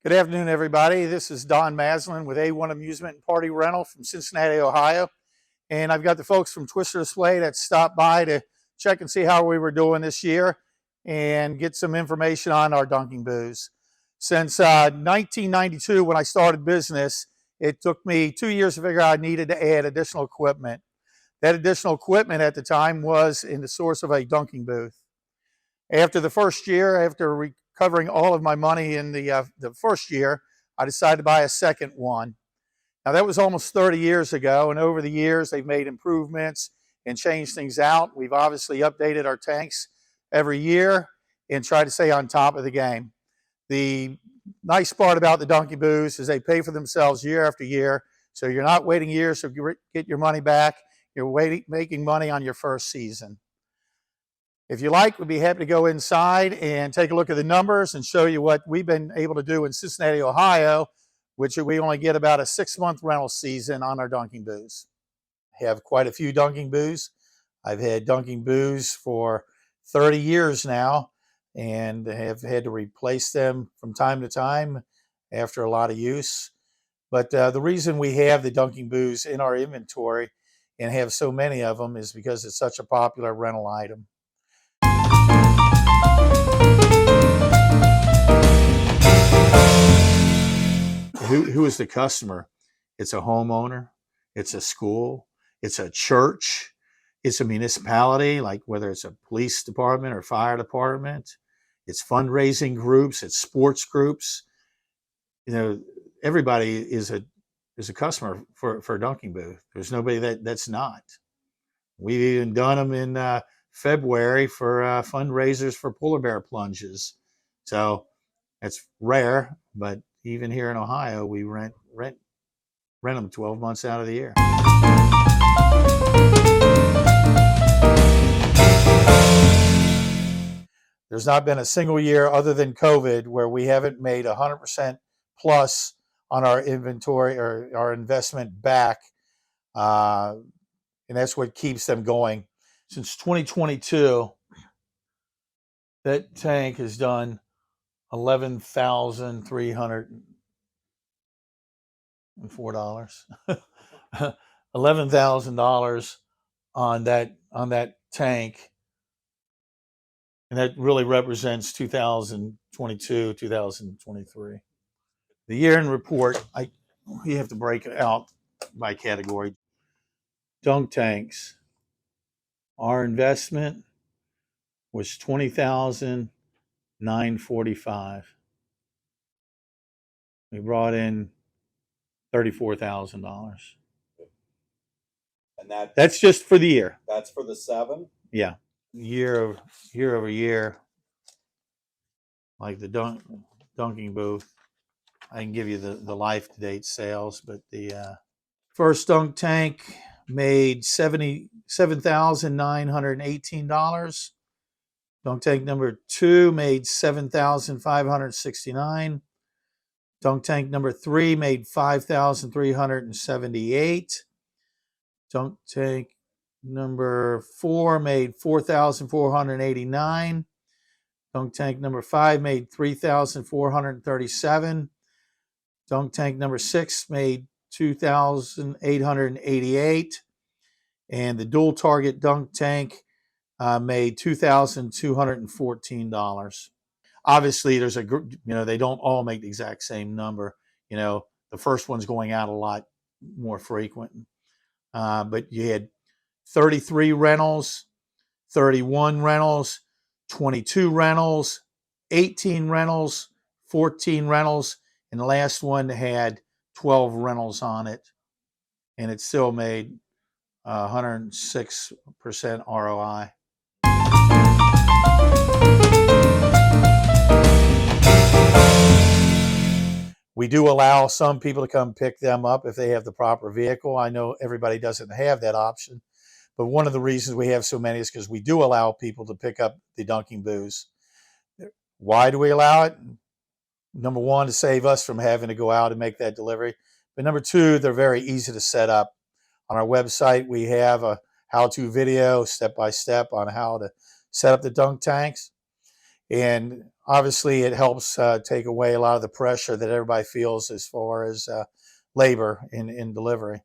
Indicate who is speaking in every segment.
Speaker 1: Good afternoon, everybody. This is Don Maslyn with A-1 Amusement and Party Rental from Cincinnati, Ohio. And I've got the folks from Twister Display that stopped by to check and see how we were doing this year and get some information on our dunking booths. Since 1992, when I started business, it took me 2 years to figure out I needed to add additional equipment. That additional equipment at the time was in the source of a dunking booth. After the first year, after recovering all of my money in the first year, I decided to buy a second one. Now, that was almost 30 years ago, and over the years, they've made improvements and changed things out. We've obviously updated our tanks every year and tried to stay on top of the game. The nice part about the dunking booths is they pay for themselves year after year, so you're not waiting years to get your money back. You're making money on your first season. If you like, we'd be happy to go inside and take a look at the numbers and show you what we've been able to do in Cincinnati, Ohio, which we only get about a 6-month rental season on our dunking booths. I have quite a few dunking booths. I've had dunking booths for 30 years now and have had to replace them from time to time after a lot of use. But the reason we have the dunking booths in our inventory and have so many of them is because it's such a popular rental item. Who is the customer? It's a homeowner, it's a school, it's a church, it's a municipality, like whether it's a police department or fire department, it's fundraising groups, it's sports groups. You know, everybody is a customer for a dunking booth. There's nobody that's not. We've even done them in February for fundraisers for polar bear plunges. So it's rare, but even here in Ohio, we rent them 12 months out of the year. There's not been a single year other than COVID where we haven't made 100% plus on our inventory or our investment back. And that's what keeps them going. Since 2022, that tank has done $11,304. $11,000 on that tank, and that really represents 2022, 2023. The year in report, you have to break it out by category. Dunk tanks. Our investment was $20,945. We brought in $34,000.
Speaker 2: And
Speaker 1: that's just for the year.
Speaker 2: That's for the 7?
Speaker 1: Yeah. Year over year, like the dunking booth. I can give you the life to date sales, but the first dunk tank made $77,918. Dunk tank number 2 made $7,569. Dunk tank number 3 made $5,378. Dunk tank number 4 made $4,489. Dunk tank number 5 made $3,437. Dunk tank number 6 made $2,888. And the dual target dunk tank made $2,214. Obviously, there's a group, they don't all make the exact same number. The first one's going out a lot more frequent. But you had 33 rentals, 31 rentals, 22 rentals, 18 rentals, 14 rentals, and the last one had 12 rentals on it, and it still made 106% ROI. We do allow some people to come pick them up if they have the proper vehicle. I know everybody doesn't have that option, but one of the reasons we have so many is because we do allow people to pick up the dunking booths. Why do we allow it? Number one, to save us from having to go out and make that delivery. But number two, they're very easy to set up. On our website, we have a how-to video step-by-step on how to set up the dunk tanks. And obviously it helps take away a lot of the pressure that everybody feels as far as labor in delivery.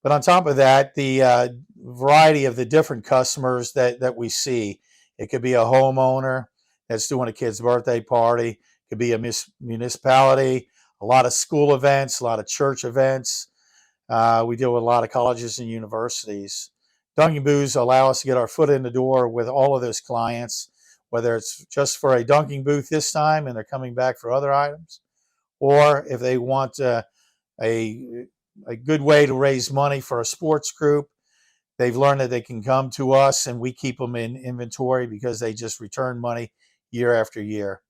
Speaker 1: But on top of that, the variety of the different customers that we see, it could be a homeowner that's doing a kid's birthday party, it could be a municipality, a lot of school events, a lot of church events. We deal with a lot of colleges and universities. Dunking Booths allow us to get our foot in the door with all of those clients, whether it's just for a dunking booth this time and they're coming back for other items, or if they want a good way to raise money for a sports group. They've learned that they can come to us and we keep them in inventory because they just return money year after year.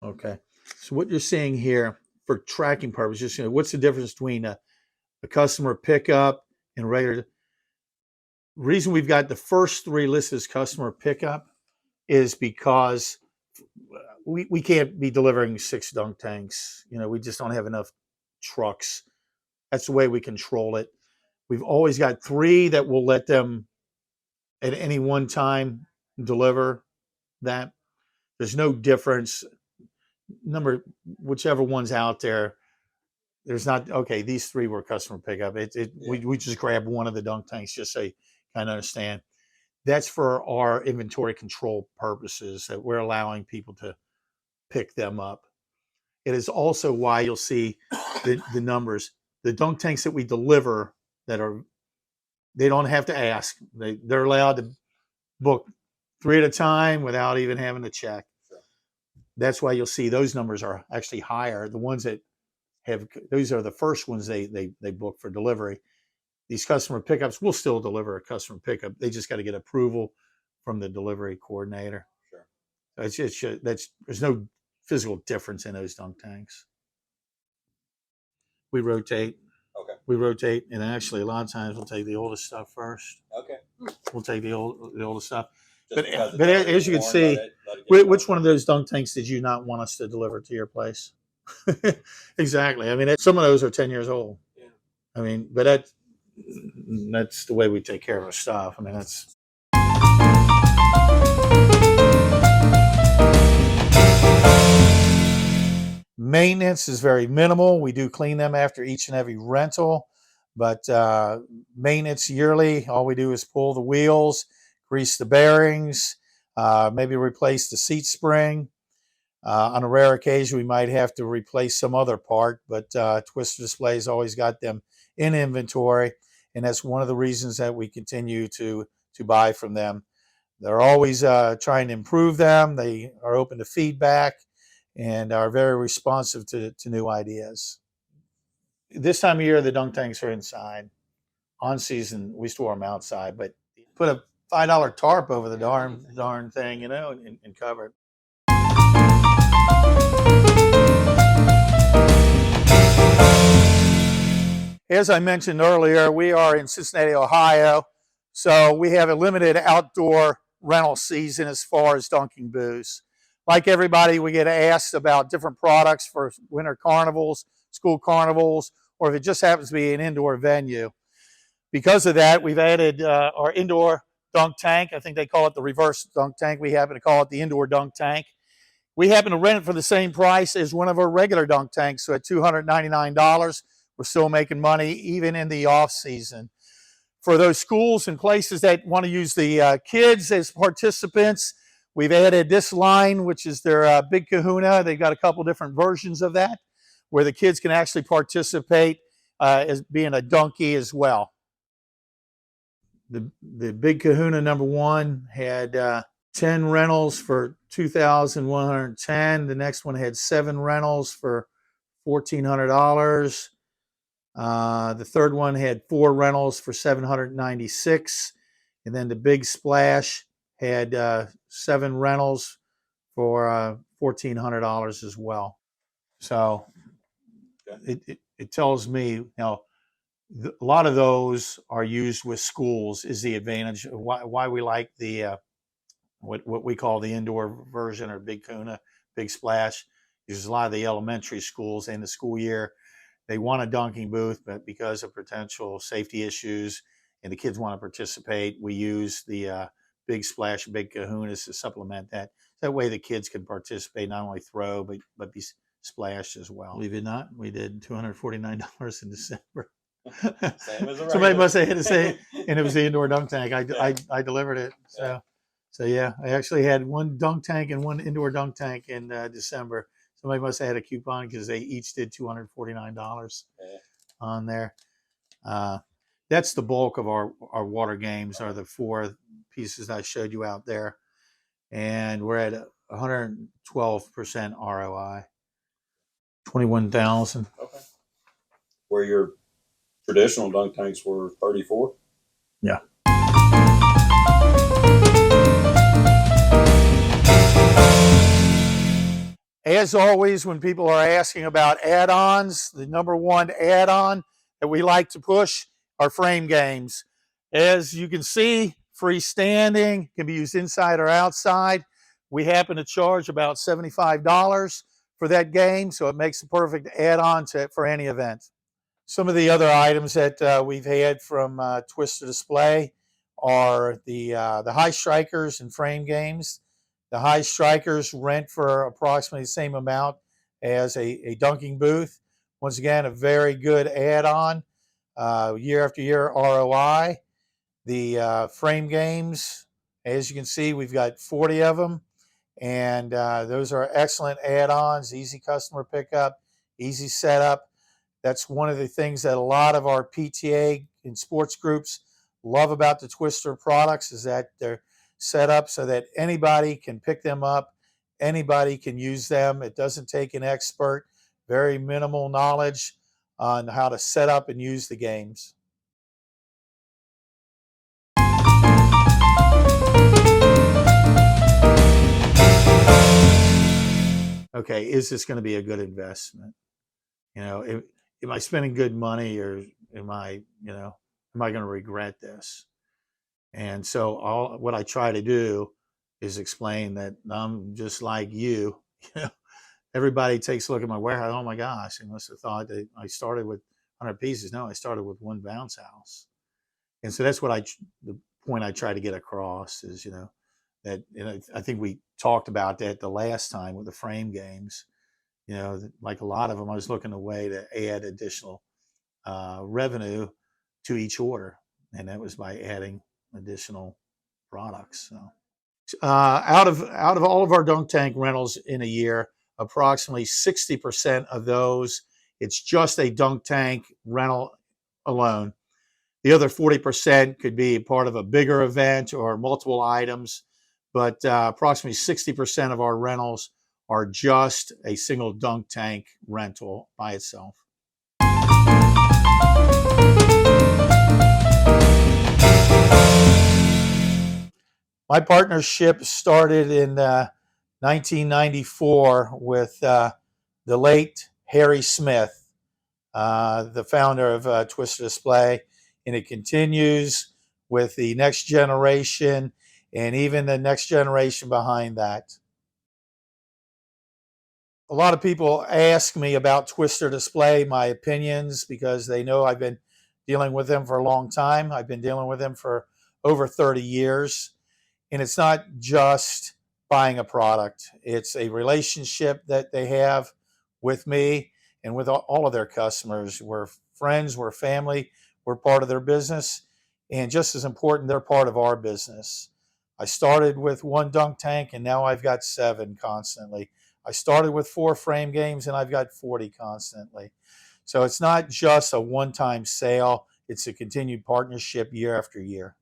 Speaker 1: Okay. So what you're seeing here for tracking purposes, what's the difference between a customer pickup and regular? Reason we've got the first three listed as customer pickup is because we can't be delivering 6 dunk tanks. We just don't have enough trucks. That's the way we control it. We've always got 3 that will let them at any one time deliver that. There's no difference. Whichever one's out there, there's not, okay, these 3 were customer pickup. We just grab one of the dunk tanks just so you kind of understand. That's for our inventory control purposes that we're allowing people to pick them up. It is also why you'll see the numbers. The dunk tanks that we deliver they don't have to ask. They're allowed to book 3 at a time without even having to check. That's why you'll see those numbers are actually higher. The ones that those are the first ones they book for delivery. These customer pickups will still deliver a customer pickup. They just got to get approval from the delivery coordinator. Sure. There's no physical difference in those dunk tanks. We rotate.
Speaker 2: Okay.
Speaker 1: We rotate, and actually a lot of times we'll take the oldest stuff first.
Speaker 2: Okay.
Speaker 1: We'll take the oldest stuff.
Speaker 2: But
Speaker 1: as you can see, which one of those dunk tanks did you not want us to deliver to your place? Exactly. I mean, some of those are 10 years old.
Speaker 2: Yeah.
Speaker 1: I mean, but that's the way we take care of our stuff. I mean, that's. Maintenance is very minimal. We do clean them after each and every rental, but maintenance yearly, all we do is pull the wheels, grease the bearings, maybe replace the seat spring. On a rare occasion, we might have to replace some other part, but Twister Display's always got them in inventory, and that's one of the reasons that we continue to buy from them. They're always trying to improve them. They are open to feedback and are very responsive to new ideas. This time of year, the dunk tanks are inside. On season, we store them outside, but put a $5 tarp over the darn thing, and cover it. As I mentioned earlier, we are in Cincinnati, Ohio, so we have a limited outdoor rental season as far as dunking booths. Like everybody, we get asked about different products for winter carnivals, school carnivals, or if it just happens to be an indoor venue. Because of that, we've added our indoor dunk tank. I think they call it the reverse dunk tank. We happen to call it the indoor dunk tank. We happen to rent it for the same price as one of our regular dunk tanks, so at $299. We're still making money even in the off season. For those schools and places that want to use the kids as participants, we've added this line, which is their Big Kahuna. They've got a couple different versions of that, where the kids can actually participate as being a donkey as well. The Big Kahuna number 1 had 10 rentals for $2,110. The next one had 7 rentals for $1,400. The third one had 4 rentals for $796, and then the Big Splash had 7 rentals for $1,400 as well. So it tells me, a lot of those are used with schools. Is the advantage why we like the what we call the indoor version, or Big Kahuna, Big Splash. There's a lot of the elementary schools in the school year. They want a dunking booth, but because of potential safety issues and the kids want to participate, we use the Big Splash, Big Kahunas to supplement that. That way the kids can participate, not only throw, but be splashed as well. Believe it or not, we did $249 in December.
Speaker 2: Same as a
Speaker 1: Somebody
Speaker 2: regular.
Speaker 1: must have hit us, and it was the indoor dunk tank. I delivered it. So yeah, I actually had one dunk tank and one indoor dunk tank in December. Somebody must have had a coupon because they each did $249 on there. That's the bulk of our water games, are the 4 pieces I showed you out there. And we're at 112% ROI. 21,000.
Speaker 2: Okay. Where your traditional dunk tanks were 34?
Speaker 1: Yeah. As always, when people are asking about add-ons, the number one add-on that we like to push are frame games. As you can see, freestanding, can be used inside or outside. We happen to charge about $75 for that game, so it makes a perfect add-on for any event. Some of the other items that we've had from Twister Display are the high strikers and frame games. The high strikers rent for approximately the same amount as a dunking booth. Once again, a very good add-on, year after year ROI. The frame games, as you can see, we've got 40 of them, and those are excellent add-ons, easy customer pickup, easy setup. That's one of the things that a lot of our PTA and sports groups love about the Twister products, is that they're set up so that anybody can pick them up, anybody can use them. It doesn't take an expert, very minimal knowledge on how to set up and use the games. Okay, is this going to be a good investment? You know, am I spending good money, or am I going to regret this? And so what I try to do is explain that I'm just like you. Everybody takes a look at my warehouse. Oh my gosh, they must have thought that I started with 100 pieces. No, I started with one bounce house. And so that's what the point I try to get across is, that, I think we talked about that the last time with the frame games. Like a lot of them, I was looking a way to add additional revenue to each order, and that was by adding additional products. So, out of all of our dunk tank rentals in a year, approximately 60% of those, it's just a dunk tank rental alone. The other 40% could be part of a bigger event or multiple items, but approximately 60% of our rentals are just a single dunk tank rental by itself. My partnership started in 1994 with the late Harry Smith, the founder of Twister Display, and it continues with the next generation and even the next generation behind that. A lot of people ask me about Twister Display, my opinions, because they know I've been dealing with them for a long time. I've been dealing with them for over 30 years. And it's not just buying a product. It's a relationship that they have with me and with all of their customers. We're friends, we're family, we're part of their business. And just as important, they're part of our business. I started with one dunk tank, and now I've got 7 constantly. I started with 4 frame games, and I've got 40 constantly. So it's not just a one-time sale. It's a continued partnership year after year.